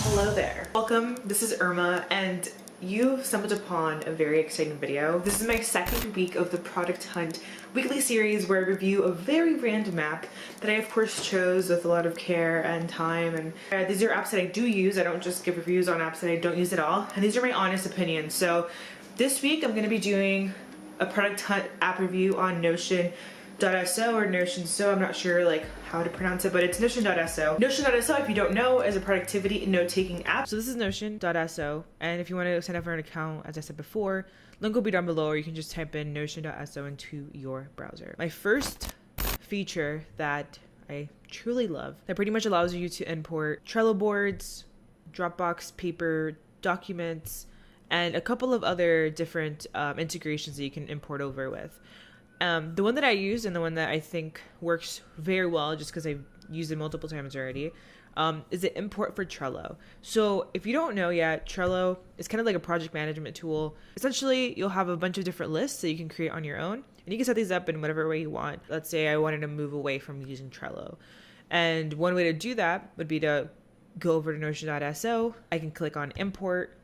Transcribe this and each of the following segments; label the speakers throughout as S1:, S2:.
S1: Hello there. Welcome, this is Irma, and you've stumbled upon a very exciting video. This is my second week of the Product Hunt weekly series where I review a very random app that I of course chose with a lot of care and time, and these are apps that I do use. I don't just give reviews on apps that I don't use at all, and these are my honest opinions. So this week I'm going to be doing a Product Hunt app review on Notion.so or Notion.so, I'm not sure like how to pronounce it, but it's Notion.so. Notion.so, if you don't know, is a productivity and note-taking app. So this is Notion.so, and if you want to sign up for an account, as I said before, link will be down below, or you can just type in Notion.so into your browser. My first feature that I truly love, that pretty much allows you to import Trello boards, Dropbox paper, documents, and a couple of other different integrations that you can import over with. The one that I use and the one that I think works very well, just because I've used it multiple times already, is the import for Trello. So if you don't know yet, Trello is kind of like a project management tool. Essentially, you'll have a bunch of different lists that you can create on your own, and you can set these up in whatever way you want. Let's say I wanted to move away from using Trello. And one way to do that would be to go over to Notion.so. I can click on import.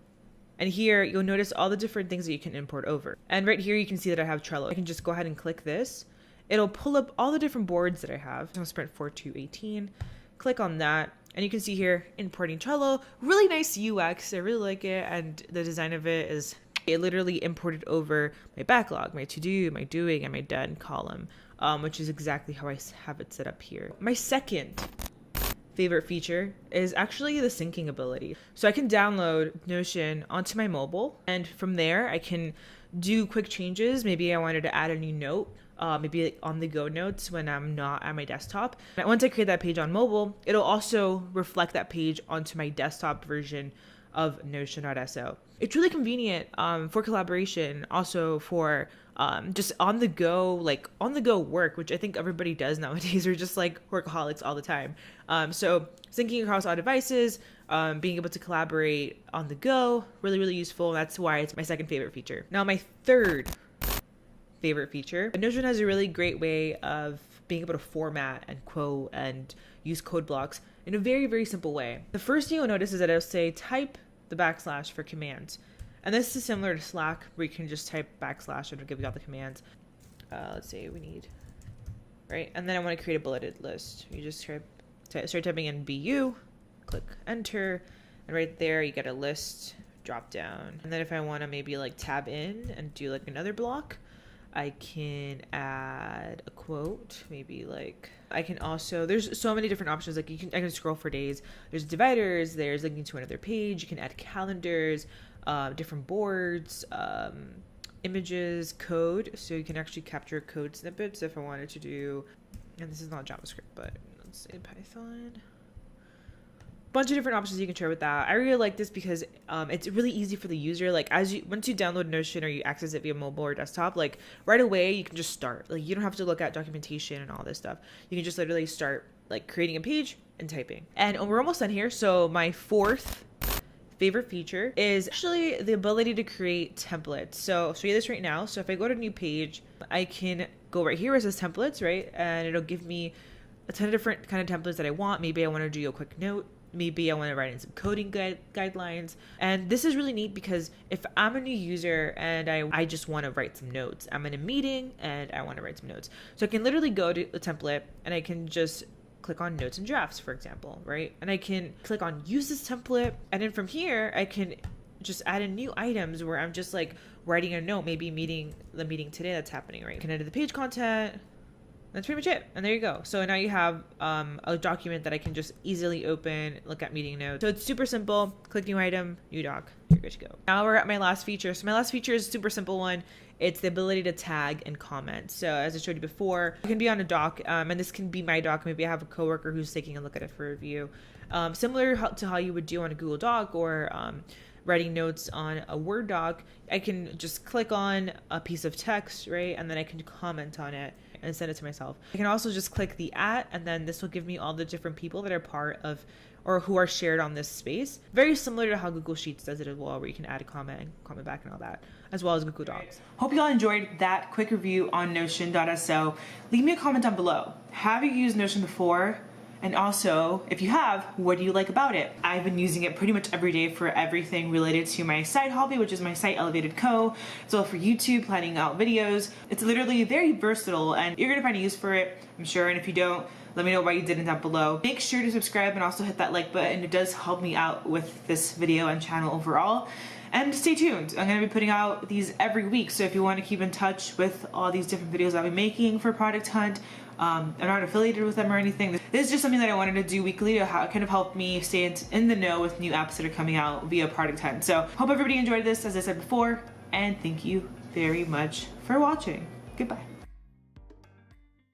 S1: And here you'll notice all the different things that you can import over. And right here you can see that I have Trello. I can just go ahead and click this. It'll pull up all the different boards that I have. I'll Sprint 4218. Click on that. And you can see here, importing Trello. Really nice UX. I really like it. And the design of it is, it literally imported over my backlog, my to-do, my doing, and my done column, which is exactly how I have it set up here. My second favorite feature is actually the syncing ability. So I can download Notion onto my mobile, and from there I can do quick changes. Maybe I wanted to add a new note, maybe like on the go notes when I'm not at my desktop. And once I create that page on mobile, it'll also reflect that page onto my desktop version of Notion.so. It's really convenient for collaboration, also for just on the go work, which I think everybody does nowadays. We're just like workaholics all the time. So syncing across all devices, being able to collaborate on the go, really, really useful. That's why it's my second favorite feature. Now, my third favorite feature, Notion has a really great way of being able to format and quote and use code blocks in a very, very simple way. The first thing you'll notice is that it'll say type the backslash for commands. And this is similar to Slack, where you can just type backslash and it'll give you all the commands. Let's say we need, right? And then I want to create a bulleted list. You just start typing in BU, click enter, and right there you get a list drop down. And then if I want to maybe like tab in and do like another block, I can add a quote, maybe like, I can also, there's so many different options. Like I can scroll for days. There's dividers, there's linking to another page. You can add calendars, different boards, images, code. So you can actually capture code snippets if I wanted to do, and this is not JavaScript, but let's say Python. Bunch of different options you can share with that. I really like this because it's really easy for the user. Like once you download Notion or you access it via mobile or desktop, like right away you can just start. Like you don't have to look at documentation and all this stuff. You can just literally start like creating a page and typing. And we're almost done here. So my fourth favorite feature is actually the ability to create templates. So I'll show you this right now. So if I go to new page, I can go right here where it says templates, right? And it'll give me a ton of different kind of templates that I want. Maybe I want to do a quick note. Maybe I want to write in some coding guidelines. And this is really neat because if I'm a new user and I just want to write some notes, I'm in a meeting and I want to write some notes. So I can literally go to the template and I can just click on notes and drafts, for example, right? And I can click on use this template. And then from here, I can just add in new items where I'm just like writing a note, maybe the meeting today that's happening, right? I can edit the page content. That's pretty much it. And there you go. So now you have a document that I can just easily open, look at meeting notes. So it's super simple. Click new item, new doc, you're good to go. Now we're at my last feature. So my last feature is a super simple one. It's the ability to tag and comment. So as I showed you before, it can be on a doc, and this can be my doc. Maybe I have a coworker who's taking a look at it for review. Similar to how you would do on a Google Doc or writing notes on a Word doc, I can just click on a piece of text, right? And then I can comment on it and send it to myself. I can also just click the @ and then this will give me all the different people that are part of or who are shared on this space. Very similar to how Google Sheets does it as well, where you can add a comment and comment back and all that, as well as Google Docs. Hope you all enjoyed that quick review on Notion.so. Leave me a comment down below. Have you used Notion before? And also, if you have, what do you like about it? I've been using it pretty much every day for everything related to my side hobby, which is my site Elevated Co. As well for YouTube, planning out videos. It's literally very versatile and you're gonna find a use for it, I'm sure. And if you don't, let me know why you didn't down below. Make sure to subscribe and also hit that like button. It does help me out with this video and channel overall. And stay tuned. I'm gonna be putting out these every week. So if you wanna keep in touch with all these different videos I'll be making for Product Hunt, I'm not affiliated with them or anything. This is just something that I wanted to do weekly to kind of help me stay in the know with new apps that are coming out via Product Hunt. So hope everybody enjoyed this, as I said before, and thank you very much for watching. Goodbye.